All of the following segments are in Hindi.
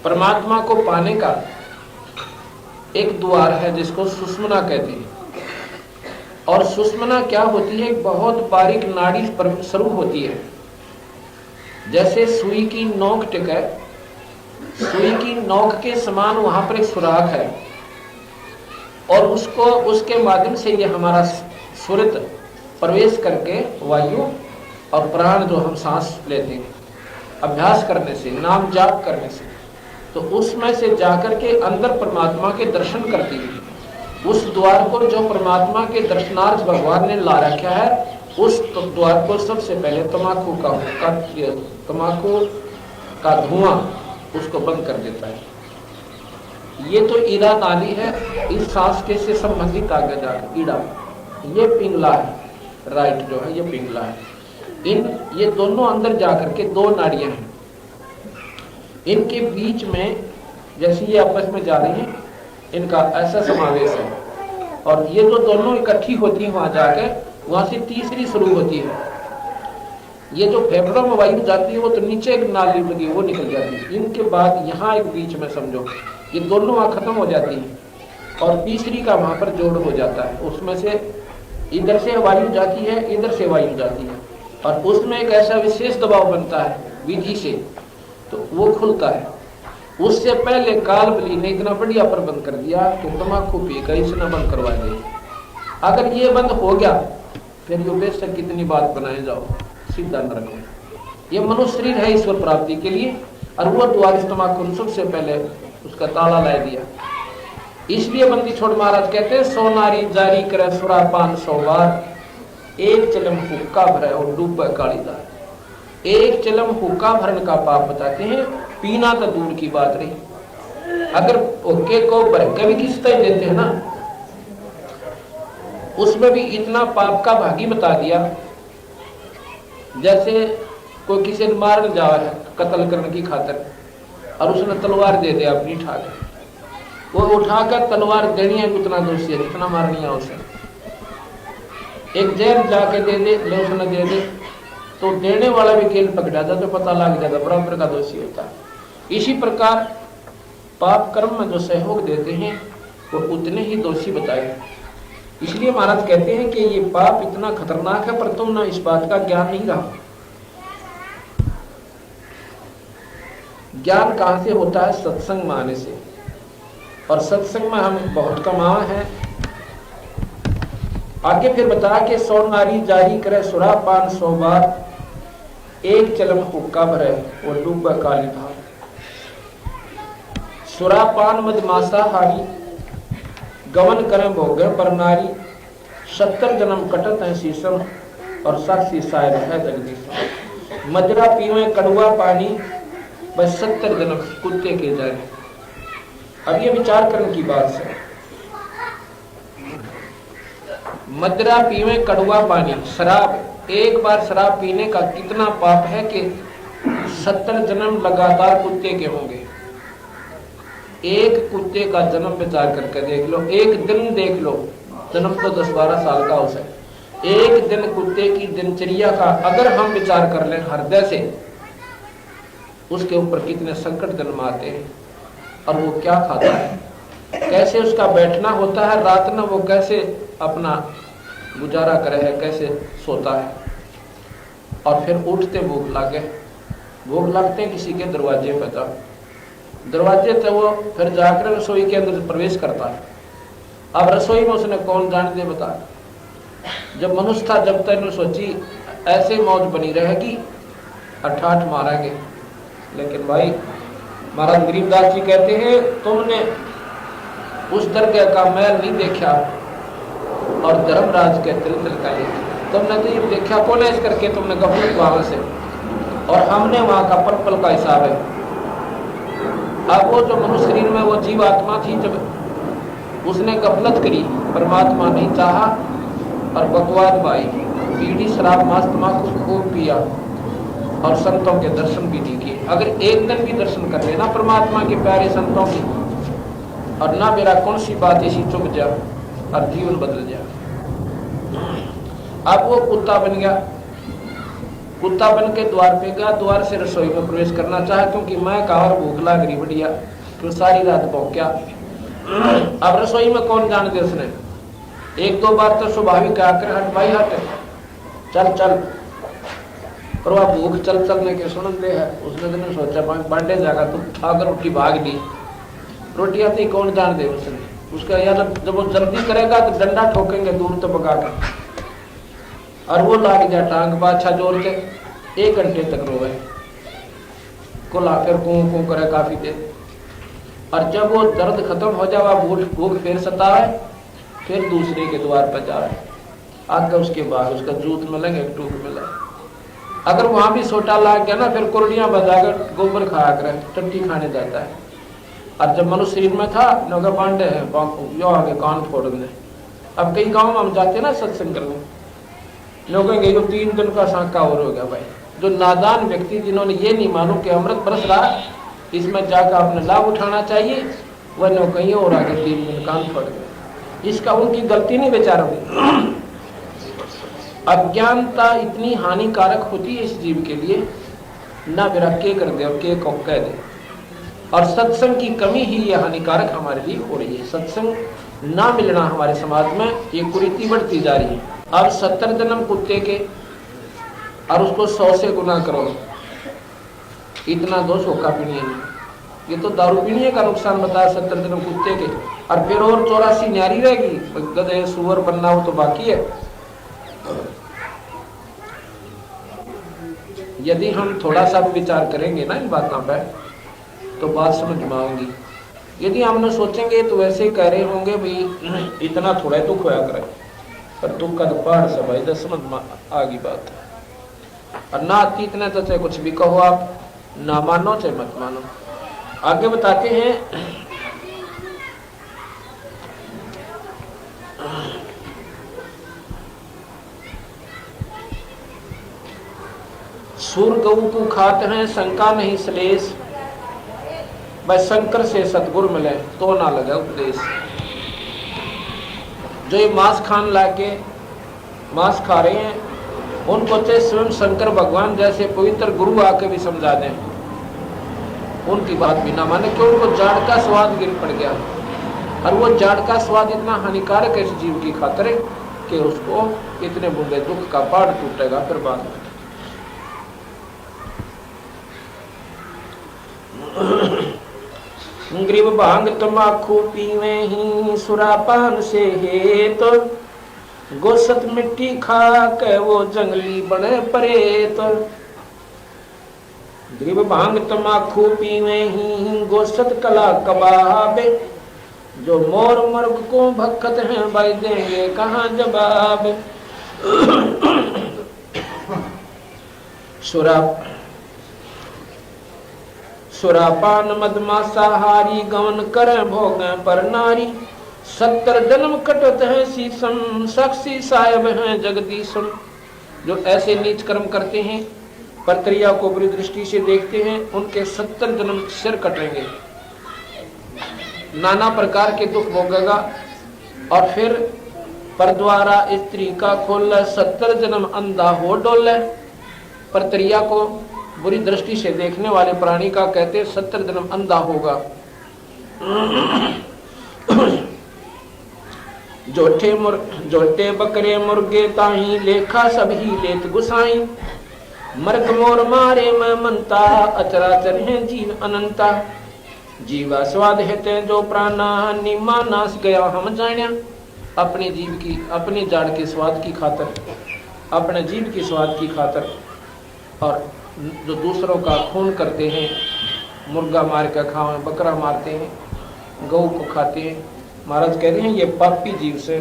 परमात्मा को पाने का एक द्वार है जिसको सुषुम्ना कहते हैं। और सुषुम्ना क्या होती है? एक बहुत बारीक नाड़ी स्वरूप होती है। जैसे सुई की नोक टिके, सुई की नोक के समान वहां पर एक सुराख है और उसके माध्यम से ये हमारा सुरत प्रवेश करके वायु और प्राण जो हम सांस लेते हैं अभ्यास करने से, नाम जाप करने से, तो उसमें से जाकर के अंदर परमात्मा के दर्शन करती है। उस द्वार को जो परमात्मा के दर्शनार्थ भगवान ने ला रखा है, उस द्वार को सबसे पहले तम्बाकू का धुआं उसको बंद कर देता है। ये तो ईड़ा नाली है, इस सांस के से संबंधित आगे जाकर ईड़ा, ये पिंगला है, राइट जो है ये पिंगला है। ये दोनों अंदर जाकर के दो नाड़ियां हैं, इनके बीच में जैसे ये आपस में जा रही हैं, इनका ऐसा समावेश है। और ये जो दोनों इकट्ठी होती है वहां जाकर, वहां से तीसरी शुरू होती है। ये जो फेफड़ों में वायु जाती है वो तो नीचे एक नाली लगी वो निकल जाती है। इनके बाद यहाँ एक बीच में समझो ये दोनों वहां खत्म हो जाती है और तीसरी का वहां पर जोड़ हो जाता है। उसमें से इधर से वायु जाती है, इधर से वायु जाती है और उसमें एक ऐसा विशेष दबाव बनता है विधि से, तो वो खुलता है। उससे पहले कालबली ने इतना बढ़िया प्रबंध कर दिया कि तम्बाकू पी कर इसने बंद करवा दिया। अगर ये बंद हो गया फिर यो बेशक कितनी बात बनाए जाओ, सीधा नरक में। ये मनुष्य शरीर है ईश्वर प्राप्ति के लिए, और वो द्वार तम्बाकू सबसे पहले उसका ताला ला दिया। इसलिए बंदी छोड़ महाराज कहते हैं, सोनारी जारी करे सुरापान 100 बार, एक चलम हुक्का भरे और डूबे कालीदार। एक चलम हुक्का भरने का पाप बताते हैं, पीना तो दूर की बात रही। अगर हुक्के को भर के भी किस तरह देते हैं ना, उसमें भी इतना पाप का भागी बता दिया। जैसे कोई किसी ने मारने जा रहा है कत्ल करने की खातिर, और उसने तलवार दे दिया अपनी उठाकर, वो उठाकर तलवार देनी है उतना दोषी है जितना मारनी है उसे। एक जहर जाके दे दे, ले उसने दे दे, तो देने वाला भी केल पकड़ा जाता तो पता लग जाता, बराबर का दोषी होता है। इसी प्रकार पाप कर्म में जो सहयोग देते हैं वो उतने ही दोषी बताए। इसलिए महाराज कहते हैं कि ये पाप इतना खतरनाक है, पर तुम ना इस बात का ज्ञान नहीं रहा। ज्ञान कहां से होता है? सत्संग में आने से, और सत्संग में हम बहुत कमाए हैं। आगे फिर बताया कि 100 नारी जारी करे सुरापान 100 बार, एक चलम हुक्का भरे और डूबे काली धार। सुरापान मदमासाहारी, गमन करें भोगे पर नारी, 70 जन्म कटत है शीशम और साक्षी शायर है जगदीश। मजरा पीवे कड़ुआ पानी, बस 70 जन्म कुत्ते के जाए। अब ये विचार करने की बात है। मदरा पीवे कड़ुआ पानी, शराब, एक बार शराब पीने का कितना पाप है कि 70 जन्म लगातार कुत्ते के होंगे। एक कुत्ते का जन्म विचार करके देख लो, एक दिन देख लो, जन्म तो 10-12 साल का हो सकता, एक दिन कुत्ते की दिनचर्या का अगर हम विचार कर लें हृदय से, उसके ऊपर कितने संकट जन्म आते हैं। और वो क्या खाता है, कैसे उसका बैठना होता है, रात में वो कैसे अपना गुजारा करे है, कैसे सोता है। और फिर उठते भूख लगते हैं किसी के दरवाजे पे, था दरवाजे थे वो, फिर जाकर रसोई के अंदर प्रवेश करता है। अब रसोई में उसने कौन जान दे बता। जब मनुष्य था जब तक सोची ऐसे मौज बनी रहेगी, अठाठ मारेंगे। लेकिन भाई महाराज गरीबदास जी कहते हैं, तुमने उस दरगाह का मैल नहीं देखा और धर्मराज के तिल का तुमने तो ये देखा कौन है, इस करके तुमने गफलत वहां से, और हमने वहां का पल का हिसाब है। अब वो जो मनुष्य शरीर में वो जीव आत्मा थी, जब उसने गफलत करी, परमात्मा नहीं चाहा और बकवाद पाई, बीड़ी शराब मांस तम्बाकू खूब पिया और संतों के दर्शन भी नहीं किए। अगर एक दिन भी दर्शन कर लेना परमात्मा के प्यारे संतों की, और ना मेरा कौन सी बात ऐसी चुप जा और जीवन बदल जा। अब वो कुत्ता बन गया, कुत्ता बन के द्वार पे गया, द्वार से रसोई में प्रवेश करना चाहा, क्योंकि मैं कहा और भूख लग रही बढ़िया, तो सारी रात भौंक्या। अब रसोई में कौन जान दे उसने, एक दो बार तो स्वाभाविक आकर हट भाई हट, चल चल, पर वह भूख चल चलने के सुन दे है। उसने तो नहीं सोचा बांटे जाएगा, तो खाकर उठी भाग ली। रोटी आती कौन जान दे उसने, उसका यार जब वो जल्दी करेगा तो डंडा ठोकेंगे दूर तो भगा कर, और वो लाग जाए टांग बाछा जोर के, 1 घंटे तक रोवे, कुला फिर कूं करे काफी देर। और जब वो दर्द खत्म हो जाए, भूख फिर सताए, फिर दूसरे के द्वार पर जाए, आकर उसके बाद उसका जूत मिलेंगे, एक टूक मिले। अगर वहां भी सोटा लाग गया ना, फिर कुर्डियां बजाकर गोबर खाया करे, टट्टी खाने जाता है। और जब मनुष्य शरीर में था नौका पांडे है यो आगे कान फोड़ दे। अब कई गाँव में हम जाते ना सत्संग करने, लोग कहेंगे 3 दिन का सांका और हो गया भाई। जो नादान व्यक्ति जिन्होंने ये नहीं मालूम कि अमृत बरस रहा, इसमें जाकर आपने लाभ उठाना चाहिए, वह नो कहीं और आगे 3 दिन कान फोड़ गए। इसका उनकी गलती नहीं बेचारों की। अज्ञानता इतनी हानिकारक होती है इस जीव के लिए, ना मेरा के कर दे और के को कह दे। और सत्संग की कमी ही ये हानिकारक हमारे लिए हो रही है। सत्संग ना मिलना हमारे समाज में ये कुरीति बढ़ती जा रही है। अब 70 जन्म कुत्ते के और उसको 100 से गुना करो, इतना दोष होगा पीने में। ये तो दारू पीने का नुकसान बताया 70 जन्म कुत्ते के, और फिर और 84 न्यारी रहेगी, गधे सुअर बनना हो तो बाकी है। यदि हम थोड़ा सा भी विचार करेंगे ना इन बातों पर, तो बात समझ में आएगी। यदि हमने सोचेंगे तो वैसे ही कह रहे होंगे भाई इतना थोड़ा दुख होया करे, पर दुख का तो पहाड़ से भाई दस समझ में आगी बात। और ना आती इतने तो चाहे कुछ भी कहो आप, ना मानो चाहे मत मानो। आगे बताते हैं, सूर गऊ को खाते हैं शंका नहीं श्लेष, भाई शंकर से सतगुरु मिले तो ना लगे उपदेश। जो ये मांस खान लाके मांस खा रहे हैं, उनको चाहे स्वयं शंकर भगवान जैसे पवित्र गुरु आके भी समझा दें, उनकी बात भी ना माने, क्यों उनको जाड़ का स्वाद गिर पड़ गया। और वो जाड़ का स्वाद इतना हानिकारक है इस जीव की खातिर कि उसको इतने बूंदे दुख का पहाड़ टूटेगा फिर बाद में। ग्रीव भांग तम्बाकू पीवे ही सुरापान से है, तो गोसत मिट्टी खा के वो जंगली बने परे। तो ग्रीव भांग तम्बाकू पीवे ही गोसत कला कबाबे, जो मोर मर्ग को भक्कत हैं भाई देंगे कहाँ जवाब। सुरापान मदमासाहारी गवन करें भोगें पर नारी, 70 जन्म कटत है शीशम साक्षी साहेब हैं जगदीशम। जो ऐसे नीच कर्म करते हैं, परत्रिया को बुरी दृष्टि से देखते हैं, उनके 70 जन्म सिर कटेंगे, नाना प्रकार के दुख भोगेगा। और फिर परद्वारा स्त्री का खोल 70 जन्म अंधा हो डोले। परत्रिया को बुरी दृष्टि से देखने वाले प्राणी का कहते 70 जन्म अंधा होगा। जोटे बकरे मुर्गे ताही लेखा सभी लेत गुसाई, मर्ग मोर मारे मैं मनता अचराचर है जीव अनंता। जीवा स्वाद हेते जो प्राणा निमा नाश गया हम जाण्या। अपने जीव की अपने जाड़ के स्वाद की खातर, अपने जीव की स्वाद की खातर, और जो दूसरों का खून करते हैं, मुर्गा मार कर खाओ, बकरा मारते हैं, गऊ को खाते हैं, महाराज कह रहे हैं ये पापी जीव से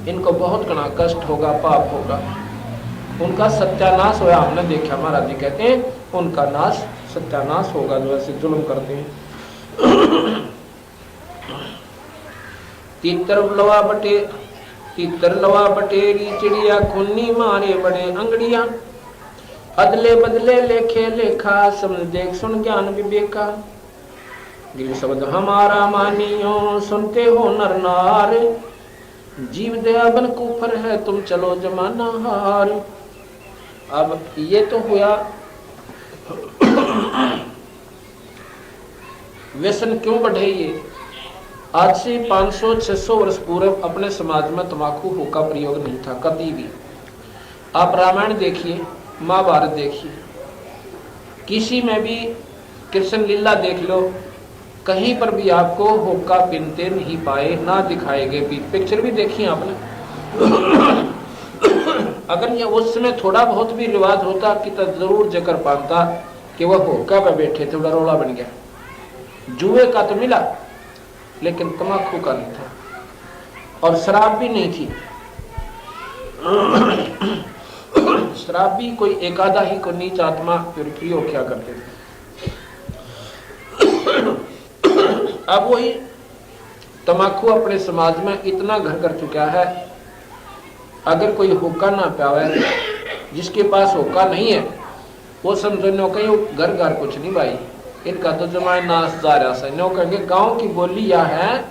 इनको बहुत घना कष्ट होगा, पाप होगा, उनका सत्यानाश होया। हमने देखा, महाराज जी कहते हैं उनका नाश सत्यानाश होगा जो ऐसे जुल्म करते हैं। तीतर लवा बटेरी चिड़िया खुन्नी मारे बड़े अंगड़िया, अदले बदले लेखे लेखा समझ देख सुन ज्ञान विवेका। गिर शब्द हमारा मानियो सुनते हो नर नार, जीव दया बन कुफर है तुम चलो जमाना हार। अब ये तो हुआ व्यसन क्यों बढ़े। ये आज से 500-600 वर्ष पूर्व अपने समाज में तंबाकू हुक्का प्रयोग नहीं था कभी भी। आप रामायण देखिए, महाभारत देखिए, किसी में भी कृष्ण लीला देख लो, कहीं पर भी आपको हुक्का पीते नहीं पाए, ना दिखाए गए। पिक्चर भी देखी आपने। अगर ये उस समय थोड़ा बहुत भी रिवाज होता कि तो जरूर जिक्र पाता कि वह हुक्का पे बैठे थे, बड़ा रोला बन गया। जुए का तो मिला लेकिन तंबाकू का नहीं था, और शराब भी नहीं थी। शराब भी कोई एक आधा ही को नीच आत्मा प्रयोग क्या करते थे। अब वही तंबाकू अपने समाज में इतना घर कर चुका है, अगर कोई हुक्का ना पावे, जिसके पास हुक्का नहीं है वो समझो कहीं घर घर कुछ नहीं भाई, इनका तो जमाए नाश जा रहा है। नो कहेंगे गांव की बोली यह है,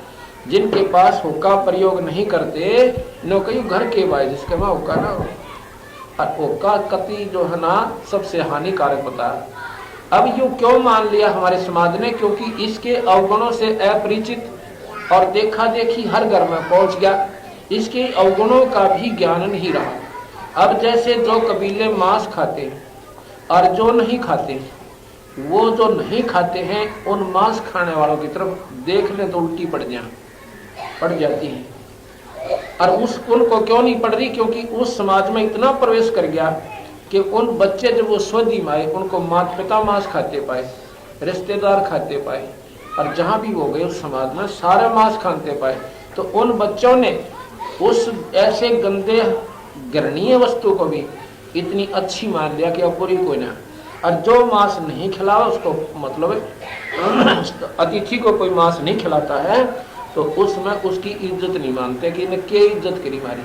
जिनके पास हुक्का प्रयोग नहीं करते नो कहीं घर के भाई जिसके में हुक्का ना हो। और हुक्का कति जो है ना सबसे हानिकारक होता है। अब यूं क्यों मान लिया हमारे समाज ने, क्योंकि इसके अवगुणों से अपरिचित और देखा देखी हर घर में पहुंच गया, इसके अवगुणों का भी ज्ञान नहीं रहा। अब जैसे जो कबीले मांस खाते हैं और जो नहीं खाते, वो जो नहीं खाते हैं उन मांस खाने वालों की तरफ देख ले तो उल्टी पड़ जाती है। और उनको क्यों नहीं पड़ रही, क्योंकि उस समाज में इतना प्रवेश कर गया कि उन बच्चे जब वो स्वदी माए उनको माता पिता मांस खाते पाए, रिश्तेदार खाते पाए, और जहां भी वो गए उस समाज में सारे मांस खाते पाए, तो उन बच्चों ने उस ऐसे गंदे घृणीय वस्तु को भी इतनी अच्छी मान लिया कि अब बुरी कोई ना। और जो मांस नहीं खिलावा उसको मतलब अतिथि को कोई मांस नहीं खिलाता है तो उसमें उसकी इज्जत नहीं मानते कि इन्हें क्या इज्जत करी मारी।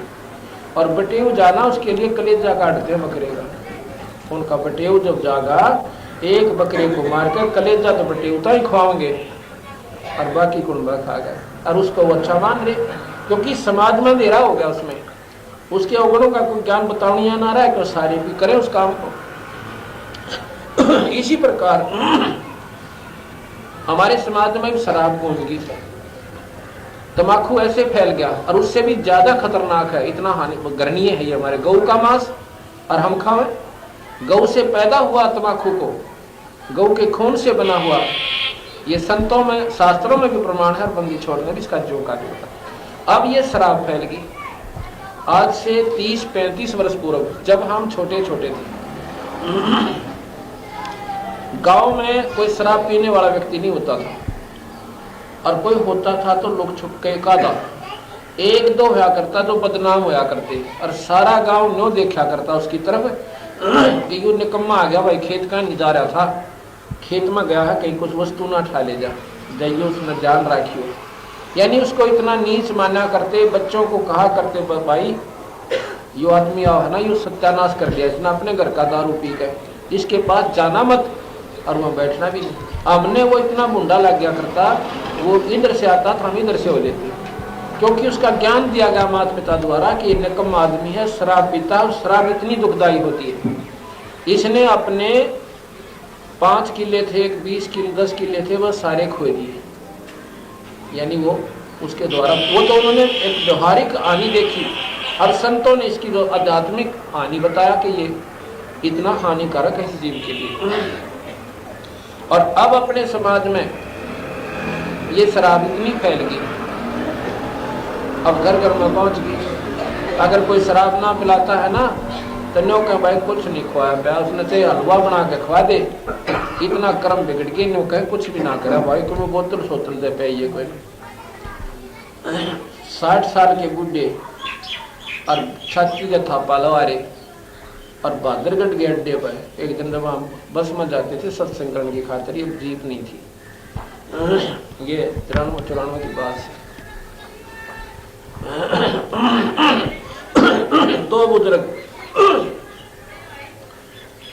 और बटेऊ जाना उसके लिए कलेजा काटते हैं बकरे का। उनका बटेऊ जब जागा एक बकरे को मार कर कलेजा तो बटेऊ ही खुआओगे और बाकी कुंबा खा गए, और उसको वो अच्छा मान रहे क्योंकि समाज में अंधेरा हो गया, उसमें उसके अवगुणों का कोई ज्ञान बतावनिया ना रहा है कि सारे भी करें उस काम को। इसी प्रकार हमारे समाज में शराब गूंज गई, तंबाकू ऐसे फैल गया, और उससे भी ज्यादा खतरनाक है, इतना हानि घृणीय है ये हमारे गऊ का मांस, और हम खावे। गऊ से पैदा हुआ तंबाकू को, गऊ के खून से बना हुआ, ये संतों में शास्त्रों में भी प्रमाण है, बंदी छोड़ने इसका जो कार्य होता। अब ये शराब फैल गई आज से 30-35 वर्ष पूर्व, जब हम छोटे छोटे थे। गांव में कोई शराब पीने वाला व्यक्ति नहीं होता था, और कोई होता था तो लोग छुप के कादा एक दो होया करता जो बदनाम होया करते, और सारा गांव नो देखा करता उसकी तरफ कि यू निकम्मा आ गया भाई, खेत का नहीं जा रहा था, खेत में गया है कहीं कुछ वस्तु ना उठा ले जाइए उसने ध्यान रखियो। यानी उसको इतना नीच माना करते, बच्चों को कहा करते भाई यो आदमी आओ है ना, यो सत्यानाश कर दिया इसने अपने घर का दारू पी के, इसके पास जाना मत और वहां बैठना भी नहीं। हमने वो इतना मुंडा लग गया करता, वो इधर से आता था हम इधर से हो लेते, क्योंकि उसका ज्ञान दिया गया माता पिता द्वारा कि निकम्मा आदमी है, शराब पीता है, और शराब इतनी दुखदायी होती है। इसने अपने 5 किले थे, 20 किले 10 किले थे, वह सारे खो दिए। यानी वो उसके द्वारा वो तो उन्होंने एक व्यवहारिक हानि देखी, और संतों ने इसकी जो आध्यात्मिक हानि बताया कि ये इतना हानिकारक है इस जीव के लिए। और अब अपने समाज में ये शराब इतनी फैल गई, अब घर घर में पहुंच गई। अगर कोई शराब ना पिलाता है ना तो नो कह भाई कुछ नहीं खुआया पाया, उसने चाहे हलवा बना के खुआ दे, इतना कर्म बिगड़ गई, नो कह कुछ भी ना करा भाई, को बोतल सोतल दे पे ये कोई 60 साल के बुढ़े और छाती के थापा लवारे, और बहादुरगढ़ के अड्डे पर एक दिन जब हम बस में जाते थे सत्संग करने की खातिर, ये जीप नहीं थी, ये 93-94 की बात है। 2 बुजुर्ग,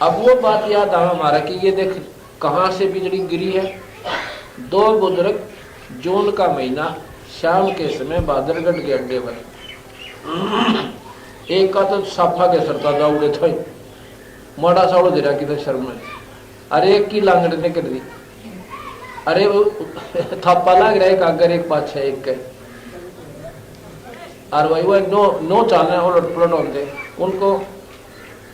अब वो बात याद आ हमारा कि ये देख कहां से बिजली गिरी है। 2 बुजुर्ग जून का महीना शाम के समय बहादुरगढ़ के अड्डे पर, एक का तो साफा के सरता दौड़े थे, मोड़ा साड़ो दे रहा किधर शर्म है। अरे एक की लांगड़ निकल दी, अरे वो थापा लग रहा है एक अगर एक पाछे एक के, और भाई वो नो चालने उलट पलट होते उनको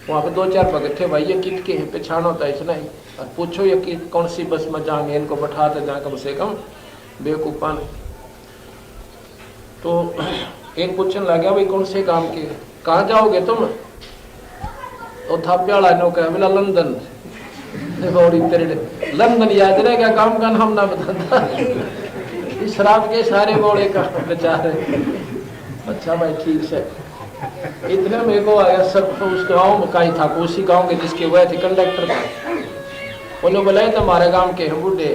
वहां पे 2-4 भगत थे भाई, ये कित के पहचान होता है इसना ही, और पूछो ये कि कौन सी बस में जाएंगे, इनको बैठाते जाए कम से कम बेवकूफा ने। तो एक पूछने लगा भाई कौन से काम के, कहाँ जाओगे तुम? तो थापे वाला नो कहा बोला लंदन। लंदन याद रहेगा, काम का नाम ना बताता। शराब के सारे बोले का बेचारे। अच्छा भाई ठीक से इतने मेरे को आया सब। तो उस गाँव का ही था, उसी गाँव के जिसके वह थे कंडक्टर था, उन्होंने बुलाए थे हमारे गांव के हम बूढ़े,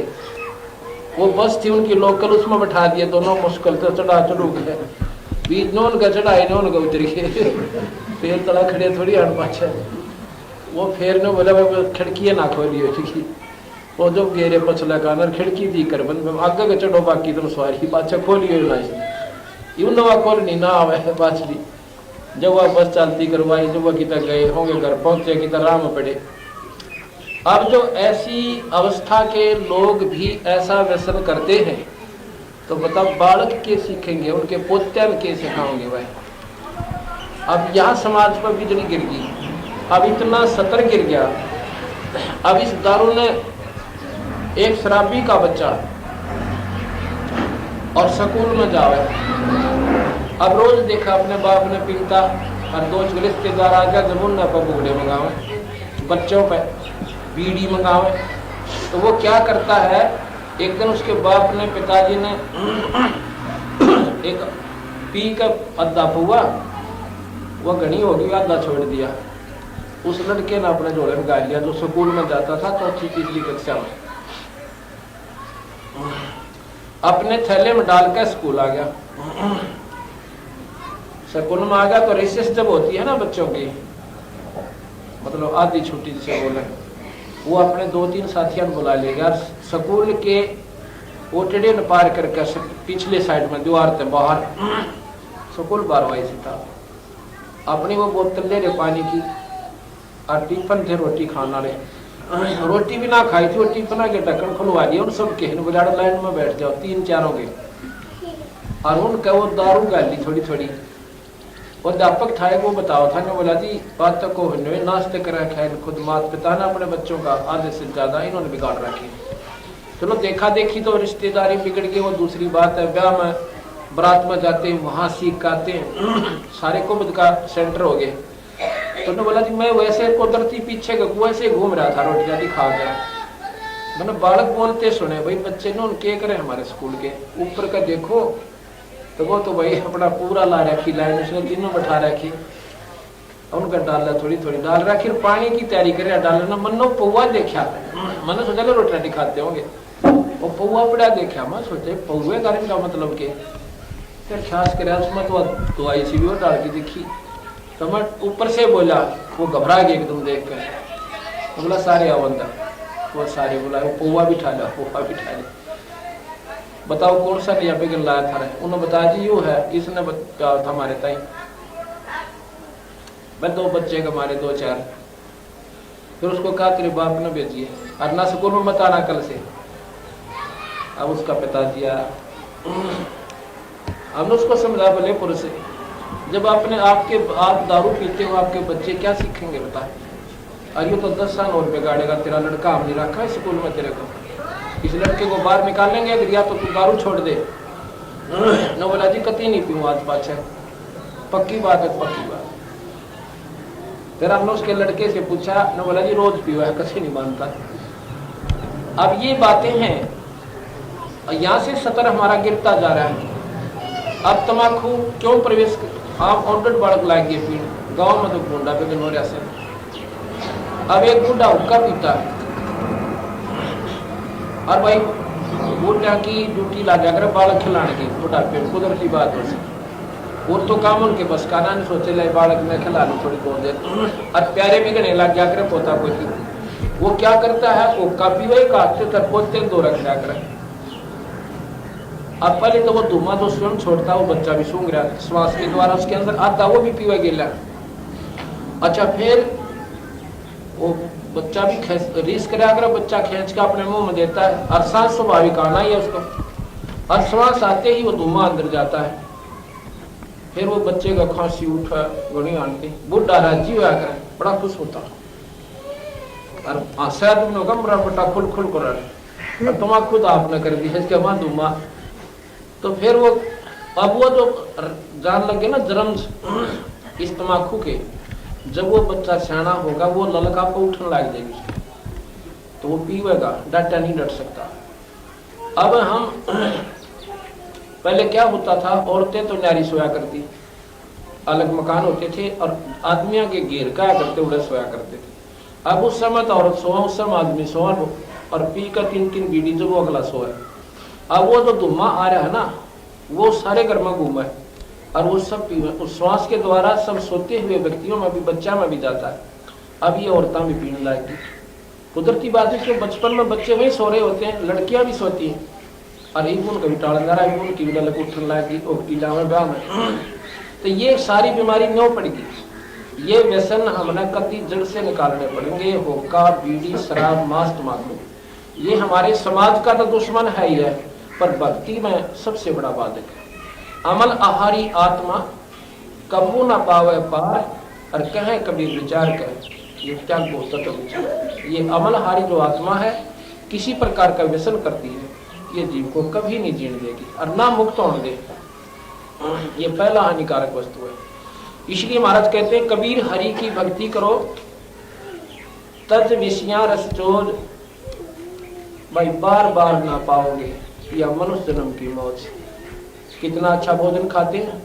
वो बस थी उनकी लोकल, उसमें बैठा दिए दोनों मुश्किल से चढ़ा चढ़ू गए, बीच नोन का चढ़ाए नोन का उतर गए, फिर तला खड़े थोड़ी हट पाछे। वो फिर ने बोला भाई खिड़की ना खोली हो, वो जब गेरे पछला कानर खिड़की दी कर बंद आगे के चढ़ो, बाकी तुम सवारी पाछे खोली हो ना यूं नवा खोलनी ना आवे पाछली। जब वह बस चलती करवाई, जब वह किधर गए होंगे घर पहुंचे किधर राम पड़े। अब जो ऐसी अवस्था के लोग भी ऐसा व्यसन करते हैं तो बताओ बालक के सीखेंगे, उनके पोत्यान के सिखाओगे वह। अब यहाँ समाज पर बिजली गिर गई, अब इतना सतर गिर गया। अब इस दारू ने एक शराबी का बच्चा और स्कूल में जावे, अब रोज देखा अपने बाप ने पीता, और दोस्त रिश्तेदार आ गया जमुना पर बुगड़े मंगावे, बच्चों पे बीड़ी मंगावे। तो वो क्या करता है, एक दिन उसके बाप ने पिताजी ने एक पी का अद्धा पुआ, वह घनी हो गई, आधा छोड़ दिया। उस लड़के ने अपने जोड़े में गाल लिया जो स्कूल में जाता था, चौथी तीसरी कक्षा में, अपने थैले में डालकर स्कूल आ गया। स्कूल में आ गया तो रिसेस जब होती है ना बच्चों की, मतलब आधी छुट्टी जिसे बोले, वो अपने 2-3 साथियों को बुला ले गया। स्कूल के ओटड़े न पार करके पिछले साइड में दीवार से बाहर स्कूल बारवाई से था, अपनी वो बोतल ले रहे पानी की, और टिफन थे रोटी खाना रहे, रोटी भी ना खाई थी, वो टिफन के ढक्कन खुलवा दिया उन सब के, बुलाड़ लाइन में बैठ जाओ 3-4 हो गए, और उनका वो दारू गाली थोड़ी थोड़ी। और अध्यापक था वो बताओ था, ने बोला जी बात तक को नाश्ते करा खाए, खुद मात पिता ने अपने बच्चों का आधे से ज्यादा इन्होंने बिगाड़ रखी। चलो देखा देखी तो रिश्तेदारी बिगड़ गई, वो दूसरी बात है। ब्याह में बारात में जाते हैं, वहां सीख आते हैं, सारे कुबद का सेंटर हो गए। तो ने बोला जी मैं वैसे कुदरती पीछे के कुएं से घूम रहा था, रोटी जाती खा गया। मैंने बालक बोलते सुने भाई बच्चे ने उनके करे हमारे स्कूल के ऊपर का देखो, तो वो तो भाई अपना पूरा ला रखी लाइन, उसने तीनों बैठा रखी, उनका डाला थोड़ी थोड़ी डाल रखी, पानी की तैयारी करे डालना। मनो पौवा देखा, मैंने सोचा रोटी दिखाते होंगे, वो पौवा पड़ा देखा, मैं सोचे पौवे कारण का मतलब के, फिर खास कर उसमें तो आई सी भी डाल के देखी, तो मैं ऊपर से बोला, वो घबरा गया एकदम देख कर, तो बोला सारे आओ अंदर, वो सारे बोला वो पौवा बिठा ला, पौवा बिठा ले, बताओ कौन सा नया बिगन लाया था। उन्होंने बताया जी यू है, इसने बताया था हमारे ताई, मैं 2 बच्चे का मारे 2-4, फिर उसको कहा तेरे बाप ने भेजिए, और ना स्कूल में मत आना कल से। अब उसका पिताजी आया, हमने उसको समझा बोले पुरुष से, जब आप दारू पीते हो आपके बच्चे क्या सीखेंगे बता, और ये तो 10 साल और बिगाड़ेगा, तेरा लड़का हम नहीं रखा है स्कूल में तेरे को, इस लड़के को बाहर निकालेंगे अगर या तो तू दारू छोड़ दे। न बोला जी कती नहीं पीऊँ आज पाछे, पक्की बात है पक्की बात। फिर हमने उसके लड़के से पूछा, न बोला जी रोज पीवा है, कसी नहीं मानता। अब ये बातें हैं, यहाँ से सतर हमारा गिरता जा रहा है। अब तम्बाकू क्यों प्रवेश, आप ऑर्डर बालक लाएंगे पीण, गाँव में तो गुंडा पे हो रहा से। अब एक बूढ़ा हुक्का पीता है, और भाई बूढ़ा की ड्यूटी ला जाकर बालक खिलाने की, बुढ़ापे में कुदरती बात हो सकती, और तो काम उनके बस का ना, सोचे ले बालक में खिला लो थोड़ी बहुत देर, और प्यारे भी गने लग जाकर पोता कोई, वो क्या करता है वो काफी वही काटते तर पोते 2 रख जाकर। अब पहले तो वो धुआं तो स्वयं छोड़ता, वो बच्चा भी सूंघ रहा श्वास के द्वारा उसके अंदर आता, वो भी पीवा गिला। अच्छा फिर वो बच्चा भी रीस करे, अगर बच्चा खींच के अपने मुंह में देता है, और सांस स्वाभाविक आना ही है उसको, और श्वास आते ही वो धुआं अंदर जाता है। फिर वो बच्चे का खांसी उठा गणी आंटी बुढ़ा राजी हुआ करे, बड़ा खुश होता और शायद तुमने कमरा बटा खुल खुल कर तुम खुद आपने कर दी इसके बाद धुआं। तो फिर वो अब वो जो जान लगे ना जन्म इस तम्बाकू के, जब वो बच्चा सियाना होगा वो ललका को उठने लग जाएगी, तो वो पीवेगा, डटा नहीं डट सकता। अब हम पहले क्या होता था, औरतें तो न्यारी सोया करती, अलग मकान होते थे और आदमियों के घेर क्या करते उड़े सोया करते थे। अब उस समय तो औरत सोआ, उस समय आदमी सोआ और पी कर 3-3 बीड़ी जो वो अगला सोया। अब वो जो धुआं आ रहा है ना, वो सारे घर में घूमा है और वो सब पीवे, उस श्वास के द्वारा सब सोते हुए व्यक्तियों में भी, बच्चा में भी जाता है। अब ये औरतें भी पीने लायक, कुदरती बात है कि बचपन में बच्चे वही सो रहे होते हैं, लड़कियां भी सोती हैं और एक उन कभी टाड़ा एक की लग उठने लायक कीड़ा में ब्याह में। तो ये सारी बीमारी नो पड़ेगी, ये व्यसन हमने कति जड़ से निकालने पड़ेंगे। हुक्का, बीड़ी, शराब, मांस, तम्बाकू, ये हमारे समाज का तो दुश्मन है ही है, पर भक्ति में सबसे बड़ा बाधक है। अमल आहारी आत्मा कबू न पावे पार, और कहे कबीर विचार कहे ये त्याग बहुत विचार। ये अमलहारी जो आत्मा है किसी प्रकार का व्यसन करती है, ये जीव को कभी नहीं जीने देगी और ना मुक्त होने देगी। ये पहला हानिकारक वस्तु है। इसलिए महाराज कहते हैं कबीर हरि की भक्ति करो तज विषया रसचोज, भाई बार बार ना पाओगे या मनुष्य जन्म की मौज। कितना अच्छा भोजन खाते हैं,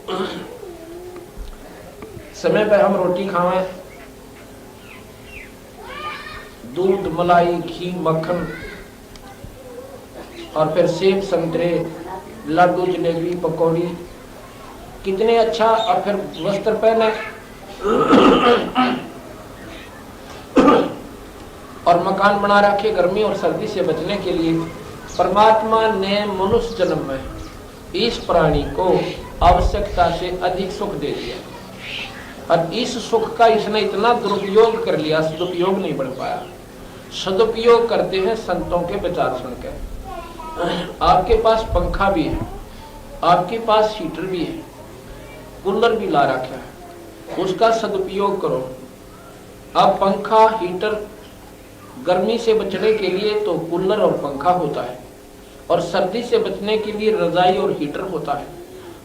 समय पर हम रोटी खावें, दूध, मलाई, घी, मक्खन और फिर सेब, संतरे, लड्डू, जलेबी, पकौड़ी, कितने अच्छा। और फिर वस्त्र पहने और मकान बना रखे गर्मी और सर्दी से बचने के लिए। परमात्मा ने मनुष्य जन्म में इस प्राणी को आवश्यकता से अधिक सुख दे दिया और इस सुख का इसने इतना दुरुपयोग कर लिया, सदुपयोग नहीं बन पाया। सदुपयोग करते हैं संतों के विचार सुनकर। आपके पास पंखा भी है, आपके पास हीटर भी है, कूलर भी ला रखा है, उसका सदुपयोग करो। अब पंखा, हीटर गर्मी से बचने के लिए तो कूलर और पंखा होता है, और सर्दी से बचने के लिए रजाई और हीटर होता है।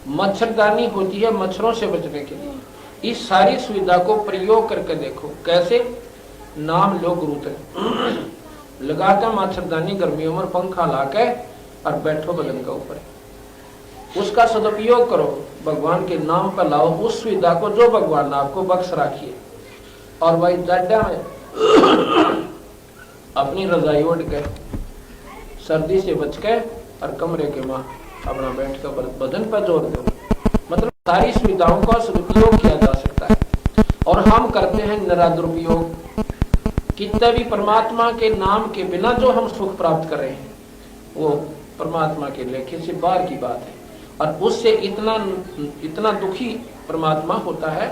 मच्छरदानी होती है मच्छरों से बचने के लिए। इस सारी सुविधा को प्रयोग करके देखो कैसे। नाम लो गुरु तक लगाकर मच्छरदानी गर्मियों में पंखा लाके और बैठो बदन के ऊपर, उसका सदुपयोग करो, भगवान के नाम पर लाओ उस सुविधा को जो भगवान ने आपको बख्श राखी है। और भाई दादा में अपनी रजाई ओढ़ के सर्दी से बच के और कमरे के मां अपना बैठ कर बदन पर जोर दो। मतलब सारी सुविधाओं का सदुपयोग किया जा सकता है और हम करते हैं निरादुरुपयोग। कितना भी परमात्मा के नाम के बिना जो हम सुख प्राप्त कर रहे हैं वो परमात्मा के लेखे से बाहर की बात है, और उससे इतना दुखी परमात्मा होता है,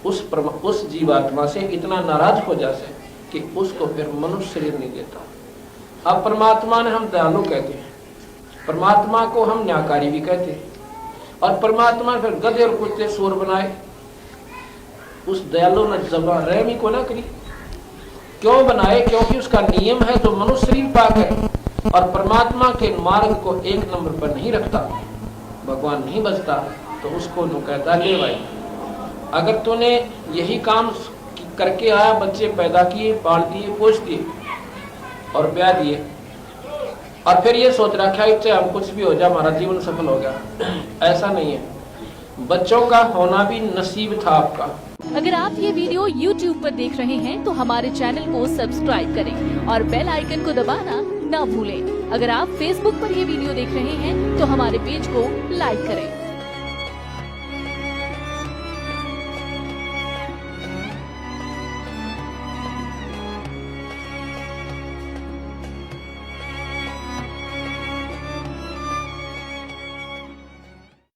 उस जीवात्मा से इतना नाराज हो जाते कि उसको फिर मनुष्य शरीर नहीं देता। अब परमात्मा ने हम दयालु कहते हैं, परमात्मा को हम न्यायकारी भी कहते हैं, और परमात्मा फिर गधे और कुत्ते सूर बनाए। उस दयालु ने जबा रहमी को ना करी, क्यों बनाए? क्योंकि उसका नियम है जो मनुष्य शरीर पाक है और परमात्मा के मार्ग को एक नंबर पर नहीं रखता, भगवान नहीं बचता, तो उसको जो कहता ले भाई अगर तूने यही काम करके आया, बच्चे पैदा किए, पाल दिए, पोष दिए और ब्याह दिए, और फिर ये सोच रखा है चाहे हम कुछ भी हो जाए हमारा जीवन सफल हो गया, ऐसा नहीं है। बच्चों का होना भी नसीब था आपका। अगर आप ये वीडियो YouTube पर देख रहे हैं तो हमारे चैनल को सब्सक्राइब करें और बेल आइकन को दबाना ना भूलें। अगर आप Facebook पर ये वीडियो देख रहे हैं तो हमारे पेज को लाइक करें।